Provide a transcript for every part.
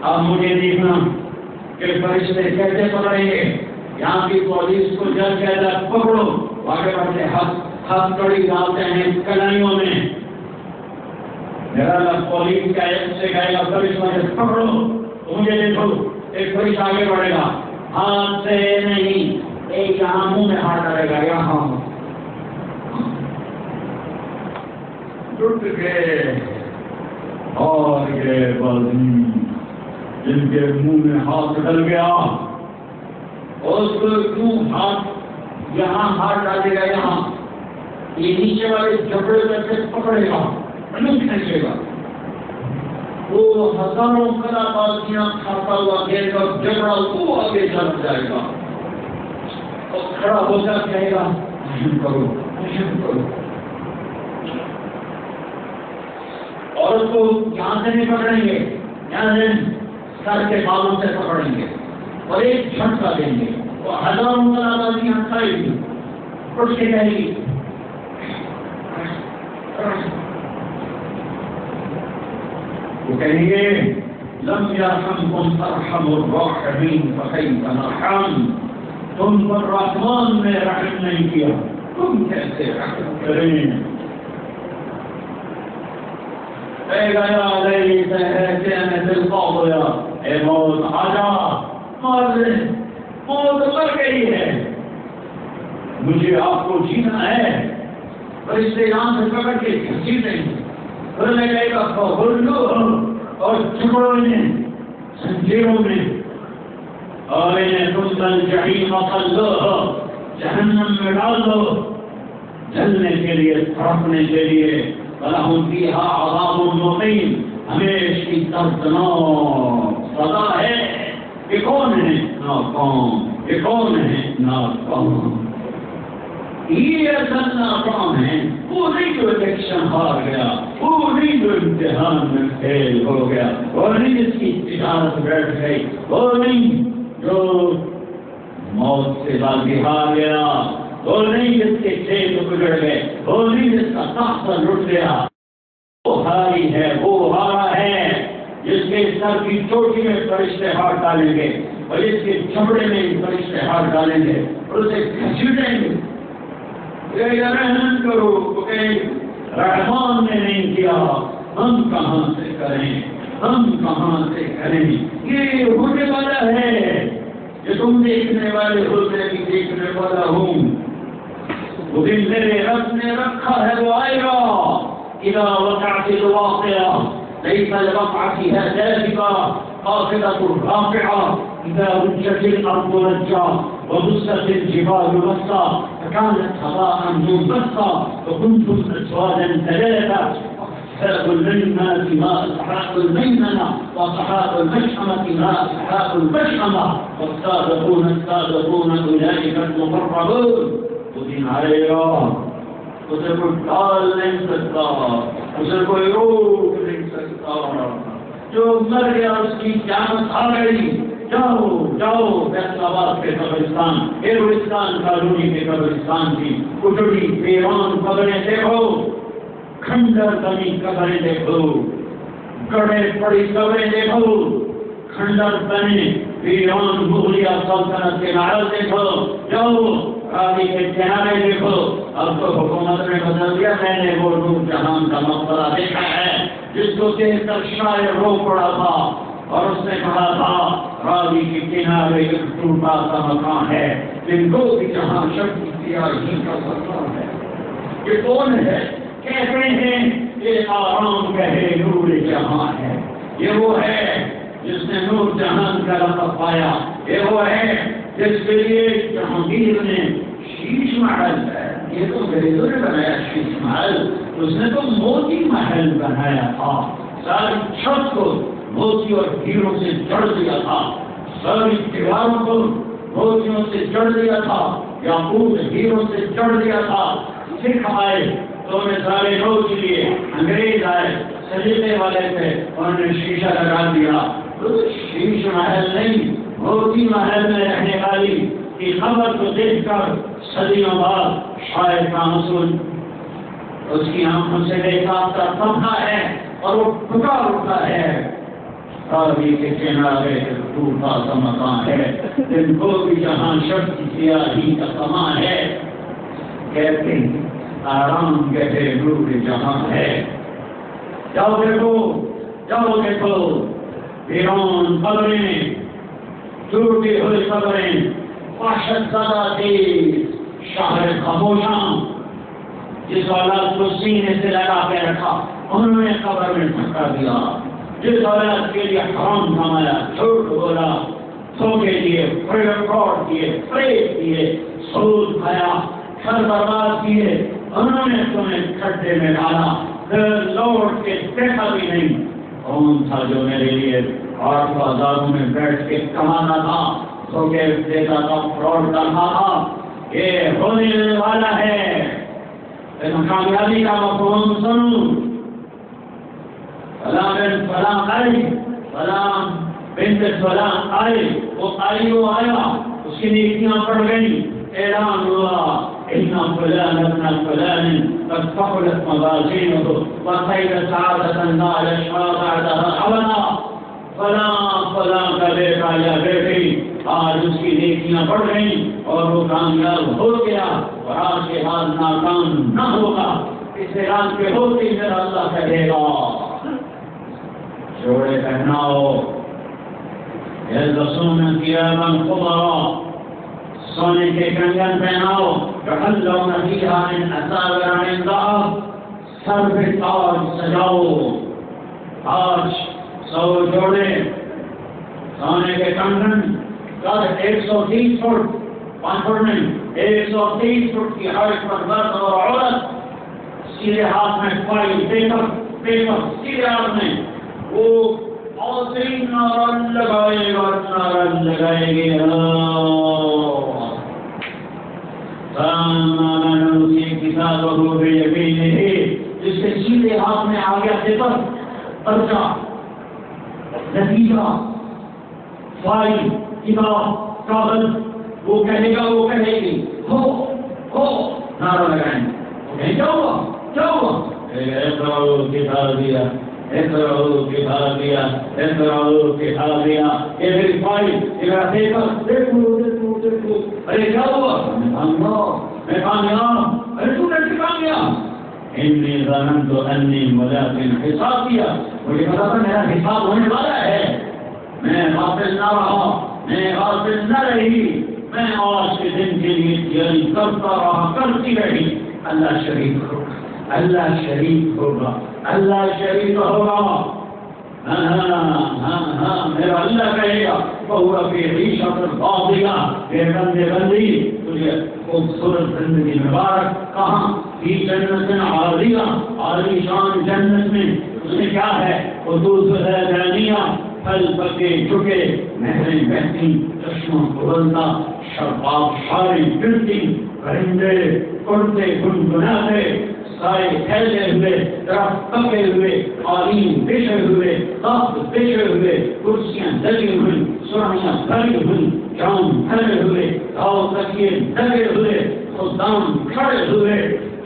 اب مجھے دیکھنا کہ فرشتے کیسے پکڑیں گے. یہاں کی پولیس کو جلد سے جلد پکڑو. آگے بڑھتے ہاتھ کڑی ڈالتے ہیں کلائیوں میں. میرا پولیس کا ایک سے کہے گا فرشتوں سے پکڑو تو مجھے دیکھو ایک فرشتہ آگے بڑھے گا. ہاتھ سے نہیں, ایک یہاں منہ میں ہاتھ ڈالے گا, یہاں ٹوٹ گئے. اور یہ بازی جن کے منہ میں ہاتھ ڈل گیا اس کو کیوں ہاتھ یہاں ہاتھ ڈالے گا, یہاں یہ نیچے والے جبڑے میں سے پکڑے گا, نہیں کھینچے گا. وہ ہزاروں کلا بازیاں کھاتا ہوا گھیر کر جبڑا وہ آگے چل جائے گا اور کھڑا ہو کر کہے گا رحم کرو رحم کرو. اور اس کو یہاں سے نہیں پکڑیں گے, یہاں سے سر کے بالوں سے پکڑیں گے اور ایک جھٹکا دیں گے. وہ ہزاروں کلا بازیاں کھائے گی, اٹھ کے کہے گی وہ کہیں گے لم یرحمکم ارحم الراحمین فکیف نرحم. تم پر رحمان نے رحم نہیں کیا, تم کیسے رحم کریں. اے گیا لیلی سہرتے دل قوم یا اے موت آجا, موت مر گئی ہے, مجھے آپ کو جینا ہے. فرشتے یہاں سے پکڑ کے گھسیٹیں گے, بولنے گئے گا بولو اور چکڑو انہیں زنجیروں میں اور انہیں ثم الجحیم صلوہ جہنم میں ڈال دو جلنے کے لیے, تڑپنے کے لیے. وَلَهُمْ فِيهَا عَذَابٌ مُقِيمٌ, ہمیشہ کی دردناک سزا ہے. یہ کون ہے ناکام, یہ کون ہے ناکام. یہ اصل ناکام ہے, وہ نہیں جو الیکشن ہار گیا, وہ نہیں جو امتحان میں فیل ہو گیا, وہ نہیں جس کی تجارت بیٹھ گئی, وہ نہیں جو موت سے بازی ہار گیا, وہ نہیں جس کے کھیت بگڑ گئے, وہ نہیں جس کا تختہ لٹ گیا. وہ ہاری ہے, وہ ہارا ہے جس کے سر کی چوٹی میں فرشتے ہاتھ ڈالیں گے اور اس کے چمڑے میں فرشتے ہاتھ ڈالیں گے اور اسے گھسیٹیں گے. رحم کرو, رحمان نے نہیں کیا, ہم کہاں سے کریں, ہم کہاں سے کریں. یہ ہونے والا ہے جو تم دیکھنے والے ہو, میں بھی دیکھنے والا ہوں. وہ دن میرے رب نے رکھا ہے, وہ آئے گا. اذا وقعت الواقعة ليس لوقعتها كاذبة خافضة رافعة إذا رجت الأرض رجا وبست الجبال بسا فكانت هباء منبثا وكنتم أزواجا ثلاثة فأصحاب الميمنة ما أصحاب الميمنة وأصحاب المشأمة ما أصحاب المشأمة والسابقون أولئك المقربون. ودين عليها اسے کوئی ڈال نہیں سکتا, اسے کوئی روک نہیں سکتا. جو مر گیا اس کی قیامت آ گئی. جاؤ جاؤ فیصل آباد کے قبرستان, ہیروستان کالونی کے قبرستان کی اجڑی ویران قبریں دیکھو, کھنڈر بنی قبریں دیکھو, گڑھے پڑی قبریں دیکھو, کھنڈر بنے ویران مغلیہ سلطنت کے محل دیکھو. جاؤ راوی کے کنارے دیکھو. اب تو حکومت نے بدل دیا, میں نے وہ نور جہان کا مقبرہ دیکھا ہے جس کو دیکھ کر شاعر رو پڑا تھا اور اس نے کہا تھا راوی کے کنارے ایک ٹوٹا سا مکان ہے, جن کو بھی جہاں شب سیاہی کا سفر ہے. یہ کون ہے؟ کہتے ہیں یہ آرام گہے نور جہاں ہے. یہ وہ ہے جس نے نور جہان کا لقب پایا. یہ وہ ہے جس کے لیے جہانگیر نے شیش محل ہے. یہ تو غریبوں نے بنایا شیش محل, اس نے تو موتی محل بنایا تھا. ساری چھت کو موتی اور ہیروں سے جڑ دیا تھا, ساری دیواروں کو موتیوں سے جڑ دیا تھا, یاقوت ہیروں سے جڑ دیا تھا. سکھ آئے تو انہیں سارے نوٹ لیے, انگریز آئے سجدے والے تھے, انہوں نے شیشہ لگا دیا. شیش محل نہیں, موتی محل میں رہنے والی کی خبر کو دیکھ کر صدیوں بعد شاعر کا حسن اس کی آنکھوں سے بے ساتھ کا صفحہ ہے اور وہ پکار اٹھا ہے راوی کے کنارے ٹوٹا سا مکان ہے، ان کو بھی جہاں شب کی سیاہی کا سامان ہے، کہتے آرام گہرے نور جہاں ہے۔ جاؤ دیکھو ویران قبریں، ٹوٹی ہوئی قبریں، وحشت زدہ تیز شہر خاموشاں، جس اولاد کو سینے سے لگا کے رکھا انہوں نے قبر میں دھکا دیا، جس اولاد کے لیے حرام کمایا، جھوٹ بولا، دھوکے دیے، فراڈ کیے، فریب کیے، سود کھایا، گھر برباد کیے، انہوں نے تمہیں کھڈے میں ڈالا، پھر لوٹ کے دیکھا بھی نہیں۔ کون تھا جو میرے لیے 8 بازاروں میں بیٹھ کے کمانا تھا، دھوکے دیتا تھا، فراڈ کرنا تھا؟ یہ ہونے والا ہے۔ لیکن کامیابی کا مفہوم سنوں، فلاں بن فلاں آئی، فلاں بنت فلاں آئے، وہ آئی وہ آیا، اس کی نیکیاں بڑھ گئی، اعلان ہوا ان فلان ابن فلان قد ثقلت موازینہ وصید سعادة نال اشقاء بعدها ابدا، فلاں کا بیٹا یا بیٹی آج اس کی نیکیاں بڑھ گئیں اور وہ کامیاب ہو گیا، اور آج کے بعد ناکام نہ ہوگا۔ اس اعلان کے ہوتے ہی میرا اللہ کہے گا جوڑے پہناؤ، یلبسون ثیابا خضرا، سونے کے کنگن پہناؤ، یحلون فیہا من اساور من ذہب، سر پہ تاج سجاؤ، آج 100 جوڑے سونے کے کنگن، 130 فٹ، 5 فٹ نہیں، 130 فٹ کی ہائٹ پر مرد اور عورت، سیدھے ہاتھ میں فائل پیپر سیدھے ہاتھ میں، وہ آسین نعرہ لگائے گے کتابہ بیمینہ، جس کے سیدھے ہاتھ میں آ گیا پیپر، پرچہ، نتیجہ، فائل، کتاب، کاغذ، وہ کہے گا، وہ کہے گی، ہو نعرہ لگائیں گے، کیا ہوا؟ اقرأوا کتابیہ، اقرأوا کتابیہ، اقرأوا کتابیہ، یہ میری فائل، یہ میرا پیپر، دیکھو، ارے کیا ہوا؟ میں کامیاب، ارے تو کیسے کامیاب؟ انی ظننت انی ملاق حسابیہ، مجھے پتا تھا میرا حساب ہونے والا ہے، میں غافل نہ رہا، میں غافل نہ رہی، میں آج کے دن کے لیے تیاری کرتا رہا، کرتی رہی۔ اللہ شریک ہوگا، اللہ شریک ہوگا، اللہ شریک ہوگا۔ ہاں میرا اللہ کہے گا بہو فی عیشۃ راضیہ، میرے بندی تجھے خوبصورت زندگی مبارک، کہاں؟ فی جنت عالیہ، عالی شان جنت میں، اس میں کیا ہے؟ قطوفہا دانیہ، پھل پکے جھکے، نہریں بہتی، چشموں کھولتا، شفاف شاریں گرتی، پرندے اڑتے گنگناتے، سائے پھیلے ہوئے، درخت پکے ہوئے، قالین بچھے ہوئے، تخت بچھے ہوئے، کرسیاں لگی ہوئی، سرخیاں بھری ہوئی، جام بھرے ہوئے، گاؤ تکیے لگے ہوئے، خدام کھڑے ہوئے،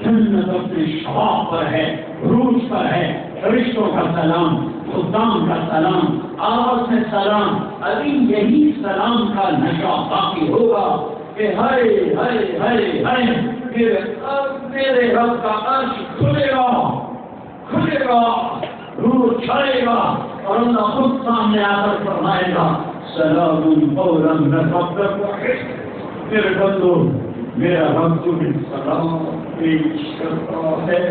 جنت اپنے شباب پر ہے، عروج پر ہے، فرشتوں کا سلام، خدام کا سلام، آپس میں سلام، ابھی یہی سلام کا نشہ باقی ہوگا کہ ہائے ہائے ہائے ہائے، پھر اب میرے رب کا عرش کھلے گا، روح چھائے گا، اور اللہ خود سامنے آ کر فرمائے گا سلام قولا من رب الرحیم۔ میرے بندو، میرا رب تمہیں سلام پیش کرتا ہے۔